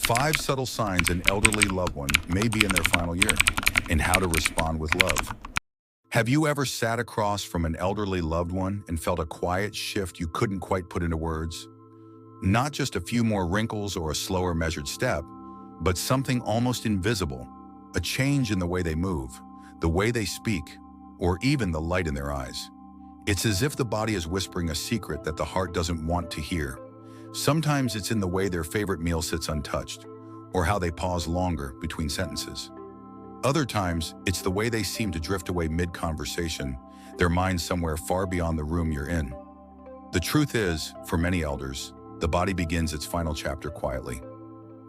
5 subtle signs an elderly loved one may be in their final year, and how to respond with love. Have you ever sat across from an elderly loved one and felt a quiet shift you couldn't quite put into words? Not just a few more wrinkles or a slower measured step, but something almost invisible, a change in the way they move, the way they speak, or even the light in their eyes. It's as if the body is whispering a secret that the heart doesn't want to hear. Sometimes it's in the way their favorite meal sits untouched, or how they pause longer between sentences. Other times, it's the way they seem to drift away mid-conversation, their mind somewhere far beyond the room you're in. The truth is, for many elders, the body begins its final chapter quietly.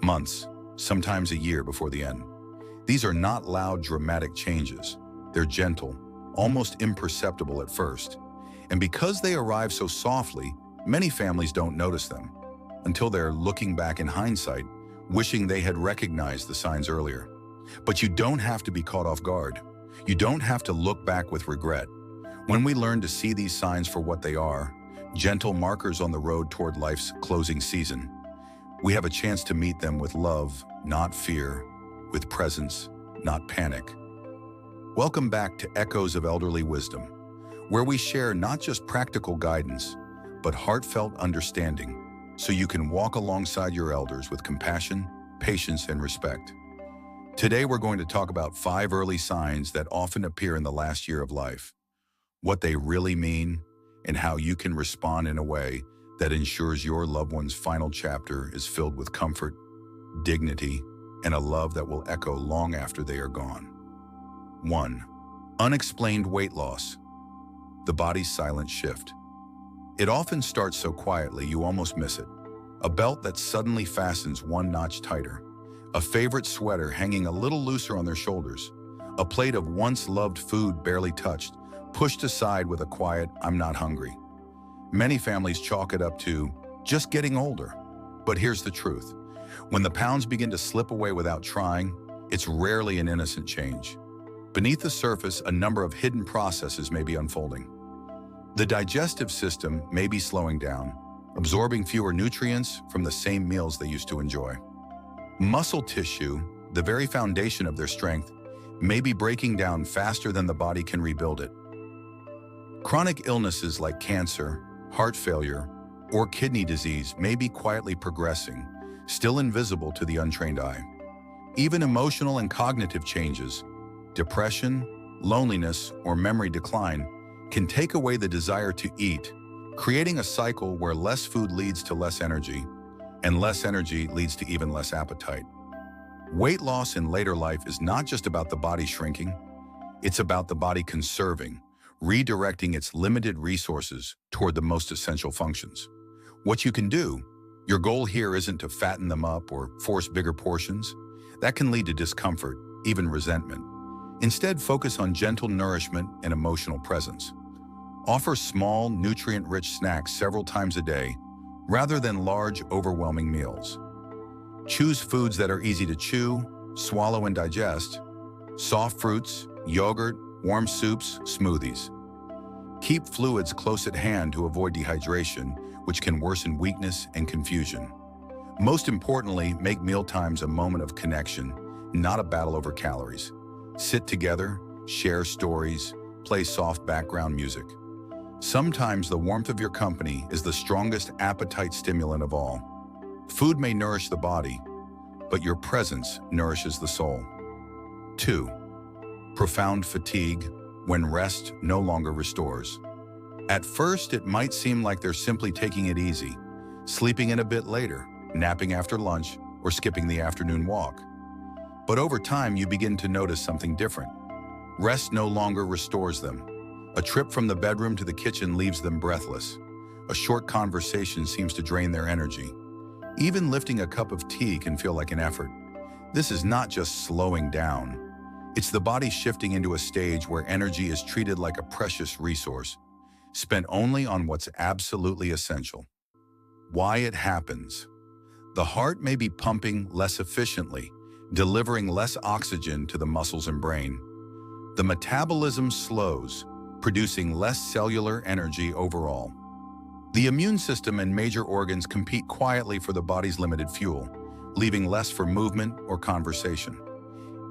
Months, sometimes a year before the end. These are not loud, dramatic changes. They're gentle, almost imperceptible at first. And because they arrive so softly, many families don't notice them until they're looking back in hindsight, wishing they had recognized the signs earlier. But you don't have to be caught off guard. You don't have to look back with regret. When we learn to see these signs for what they are, gentle markers on the road toward life's closing season, we have a chance to meet them with love, not fear, with presence, not panic. Welcome back to Echoes of Elderly Wisdom, where we share not just practical guidance, but heartfelt understanding, so you can walk alongside your elders with compassion, patience, and respect. Today, we're going to talk about 5 early signs that often appear in the last year of life, what they really mean, and how you can respond in a way that ensures your loved one's final chapter is filled with comfort, dignity, and a love that will echo long after they are gone. 1. Unexplained weight loss. The body's silent shift. It often starts so quietly you almost miss it. A belt that suddenly fastens one notch tighter. A favorite sweater hanging a little looser on their shoulders. A plate of once loved food barely touched, pushed aside with a quiet, "I'm not hungry." Many families chalk it up to just getting older. But here's the truth. When the pounds begin to slip away without trying, it's rarely an innocent change. Beneath the surface, a number of hidden processes may be unfolding. The digestive system may be slowing down, absorbing fewer nutrients from the same meals they used to enjoy. Muscle tissue, the very foundation of their strength, may be breaking down faster than the body can rebuild it. Chronic illnesses like cancer, heart failure, or kidney disease may be quietly progressing, still invisible to the untrained eye. Even emotional and cognitive changes, depression, loneliness, or memory decline, can take away the desire to eat, creating a cycle where less food leads to less energy, and less energy leads to even less appetite. Weight loss in later life is not just about the body shrinking, it's about the body conserving, redirecting its limited resources toward the most essential functions. What you can do, your goal here isn't to fatten them up or force bigger portions. That can lead to discomfort, even resentment. Instead, focus on gentle nourishment and emotional presence. Offer small, nutrient-rich snacks several times a day, rather than large, overwhelming meals. Choose foods that are easy to chew, swallow, and digest. Soft fruits, yogurt, warm soups, smoothies. Keep fluids close at hand to avoid dehydration, which can worsen weakness and confusion. Most importantly, make mealtimes a moment of connection, not a battle over calories. Sit together, share stories, play soft background music. Sometimes the warmth of your company is the strongest appetite stimulant of all. Food may nourish the body, but your presence nourishes the soul. 2. Profound fatigue, when rest no longer restores. At first, it might seem like they're simply taking it easy, sleeping in a bit later, napping after lunch, or skipping the afternoon walk. But over time, you begin to notice something different. Rest no longer restores them. A trip from the bedroom to the kitchen leaves them breathless. A short conversation seems to drain their energy. Even lifting a cup of tea can feel like an effort. This is not just slowing down. It's the body shifting into a stage where energy is treated like a precious resource, spent only on what's absolutely essential. Why it happens. The heart may be pumping less efficiently, delivering less oxygen to the muscles and brain. The metabolism slows, producing less cellular energy overall. The immune system and major organs compete quietly for the body's limited fuel, leaving less for movement or conversation.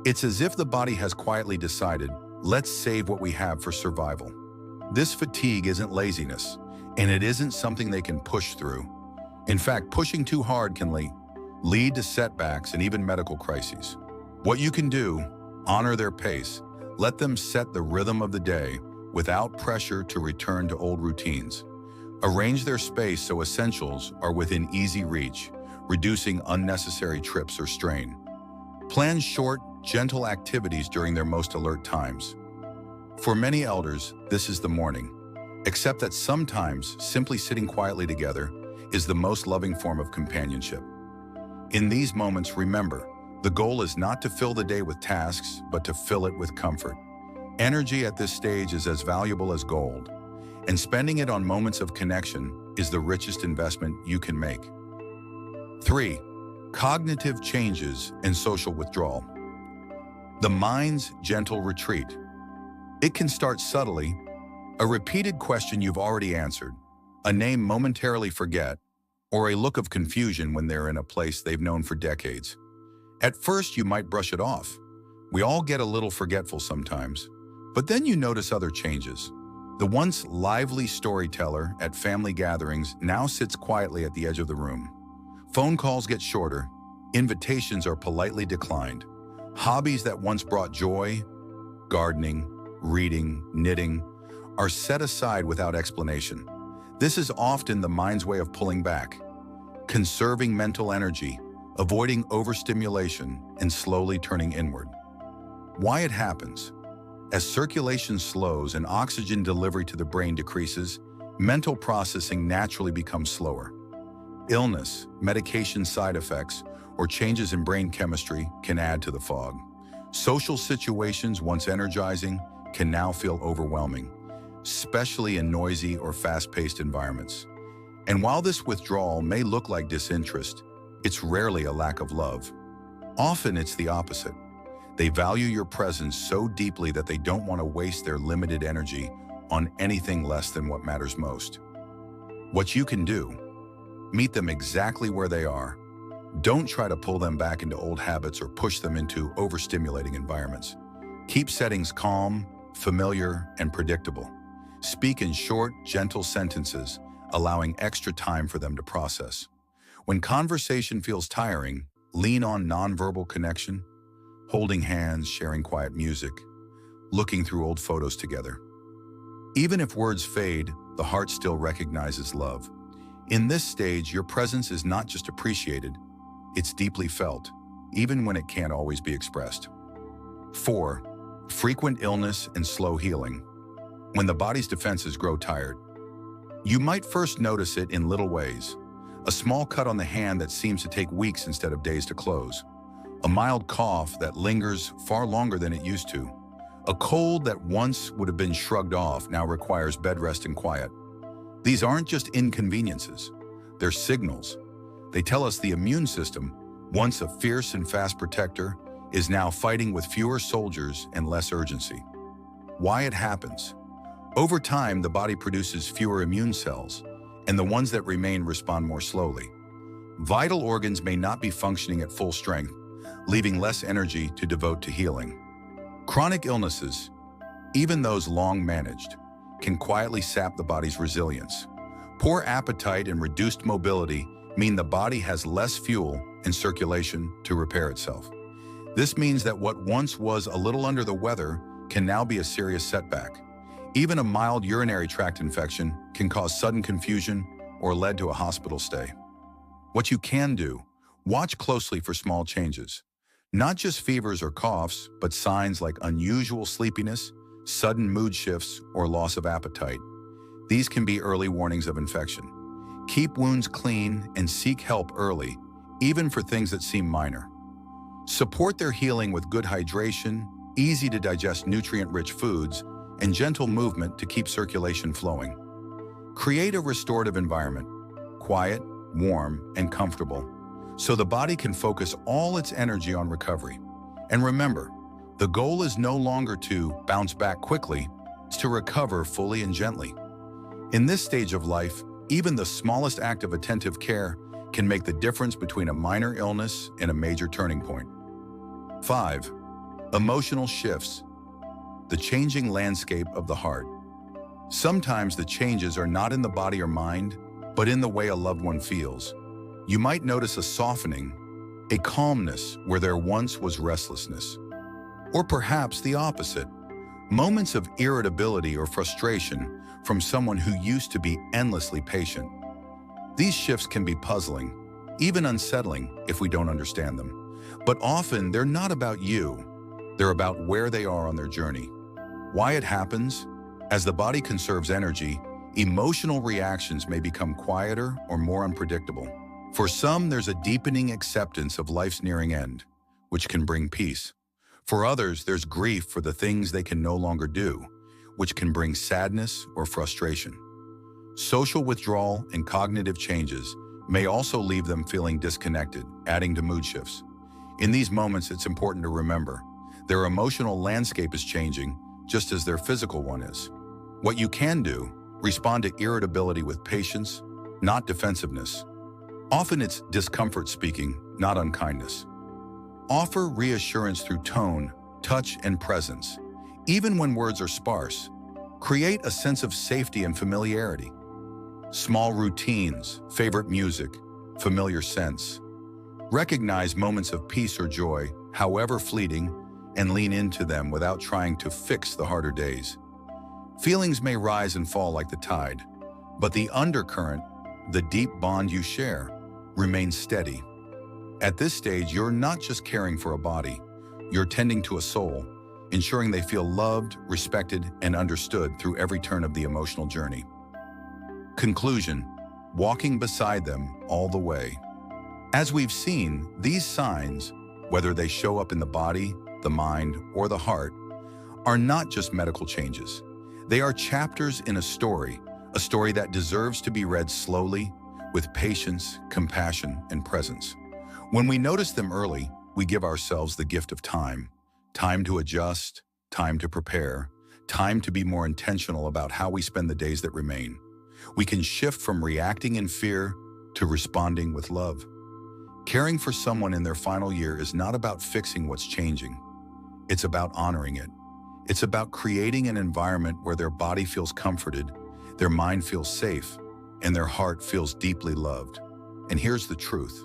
It's as if the body has quietly decided, let's save what we have for survival. This fatigue isn't laziness, and it isn't something they can push through. In fact, pushing too hard can lead to setbacks and even medical crises. What you can do, honor their pace, let them set the rhythm of the day without pressure to return to old routines. Arrange their space so essentials are within easy reach, reducing unnecessary trips or strain. Plan short, gentle activities during their most alert times. For many elders, this is the morning, except that sometimes simply sitting quietly together is the most loving form of companionship. In these moments, remember, the goal is not to fill the day with tasks, but to fill it with comfort. Energy at this stage is as valuable as gold, and spending it on moments of connection is the richest investment you can make. 3. Cognitive changes and social withdrawal. The mind's gentle retreat. It can start subtly, a repeated question you've already answered, a name momentarily forget, or a look of confusion when they're in a place they've known for decades. At first, you might brush it off. We all get a little forgetful sometimes. But then you notice other changes. The once lively storyteller at family gatherings now sits quietly at the edge of the room. Phone calls get shorter. Invitations are politely declined. Hobbies that once brought joy, gardening, reading, knitting, are set aside without explanation. This is often the mind's way of pulling back, conserving mental energy, avoiding overstimulation, and slowly turning inward. Why it happens? As circulation slows and oxygen delivery to the brain decreases, mental processing naturally becomes slower. Illness, medication side effects, or changes in brain chemistry can add to the fog. Social situations, once energizing, can now feel overwhelming, especially in noisy or fast-paced environments. And while this withdrawal may look like disinterest, it's rarely a lack of love. Often it's the opposite. They value your presence so deeply that they don't want to waste their limited energy on anything less than what matters most. What you can do: meet them exactly where they are. Don't try to pull them back into old habits or push them into overstimulating environments. Keep settings calm, familiar, and predictable. Speak in short, gentle sentences, allowing extra time for them to process. When conversation feels tiring, lean on nonverbal connection, holding hands, sharing quiet music, looking through old photos together. Even if words fade, the heart still recognizes love. In this stage, your presence is not just appreciated, it's deeply felt, even when it can't always be expressed. 4. Frequent illness and slow healing. When the body's defenses grow tired, you might first notice it in little ways. A small cut on the hand that seems to take weeks instead of days to close. A mild cough that lingers far longer than it used to. A cold that once would have been shrugged off now requires bed rest and quiet. These aren't just inconveniences, they're signals. They tell us the immune system, once a fierce and fast protector, is now fighting with fewer soldiers and less urgency. Why it happens? Over time, the body produces fewer immune cells, and the ones that remain respond more slowly. Vital organs may not be functioning at full strength, leaving less energy to devote to healing. Chronic illnesses, even those long managed, can quietly sap the body's resilience. Poor appetite and reduced mobility mean the body has less fuel and circulation to repair itself. This means that what once was a little under the weather can now be a serious setback. Even a mild urinary tract infection can cause sudden confusion or lead to a hospital stay. What you can do: watch closely for small changes. Not just fevers or coughs, but signs like unusual sleepiness, sudden mood shifts, or loss of appetite. These can be early warnings of infection. Keep wounds clean and seek help early, even for things that seem minor. Support their healing with good hydration, easy to digest nutrient-rich foods, and gentle movement to keep circulation flowing. Create a restorative environment, quiet, warm, and comfortable, so the body can focus all its energy on recovery. And remember, the goal is no longer to bounce back quickly, it's to recover fully and gently. In this stage of life, even the smallest act of attentive care can make the difference between a minor illness and a major turning point. 5. Emotional shifts. The changing landscape of the heart. Sometimes the changes are not in the body or mind, but in the way a loved one feels. You might notice a softening, a calmness where there once was restlessness. Or perhaps the opposite, moments of irritability or frustration from someone who used to be endlessly patient. These shifts can be puzzling, even unsettling if we don't understand them. But often they're not about you, they're about where they are on their journey. Why it happens? As the body conserves energy, emotional reactions may become quieter or more unpredictable. For some, there's a deepening acceptance of life's nearing end, which can bring peace. For others, there's grief for the things they can no longer do, which can bring sadness or frustration. Social withdrawal and cognitive changes may also leave them feeling disconnected, adding to mood shifts. In these moments, it's important to remember, their emotional landscape is changing just as their physical one is. What you can do, respond to irritability with patience, not defensiveness. Often it's discomfort speaking, not unkindness. Offer reassurance through tone, touch, and presence. Even when words are sparse, create a sense of safety and familiarity. Small routines, favorite music, familiar scents. Recognize moments of peace or joy, however fleeting, and lean into them without trying to fix the harder days. Feelings may rise and fall like the tide, but the undercurrent, the deep bond you share, remains steady. At this stage, you're not just caring for a body, you're tending to a soul, ensuring they feel loved, respected, and understood through every turn of the emotional journey. Conclusion: walking beside them all the way. As we've seen, these signs, whether they show up in the body, the mind, or the heart, are not just medical changes. They are chapters in a story that deserves to be read slowly, with patience, compassion, and presence. When we notice them early, we give ourselves the gift of time. Time to adjust, time to prepare, time to be more intentional about how we spend the days that remain. We can shift from reacting in fear to responding with love. Caring for someone in their final year is not about fixing what's changing. It's about honoring it. It's about creating an environment where their body feels comforted, their mind feels safe, and their heart feels deeply loved. And here's the truth.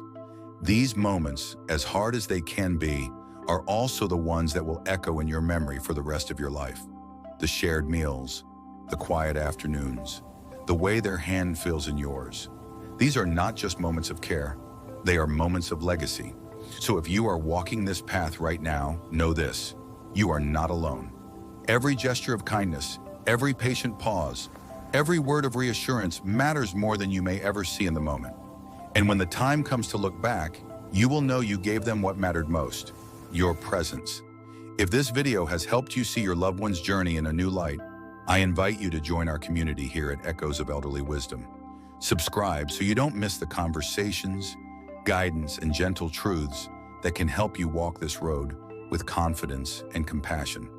These moments, as hard as they can be, are also the ones that will echo in your memory for the rest of your life. The shared meals, the quiet afternoons, the way their hand feels in yours. These are not just moments of care, they are moments of legacy. So if you are walking this path right now, know this: you are not alone. Every gesture of kindness, every patient pause, every word of reassurance matters more than you may ever see in the moment. And when the time comes to look back, you will know you gave them what mattered most: your presence. If this video has helped you see your loved one's journey in a new light, I invite you to join our community here at Echoes of Elderly Wisdom. Subscribe so you don't miss the conversations, guidance, and gentle truths that can help you walk this road with confidence and compassion.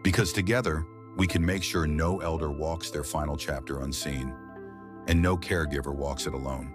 Because together, we can make sure no elder walks their final chapter unseen, and no caregiver walks it alone.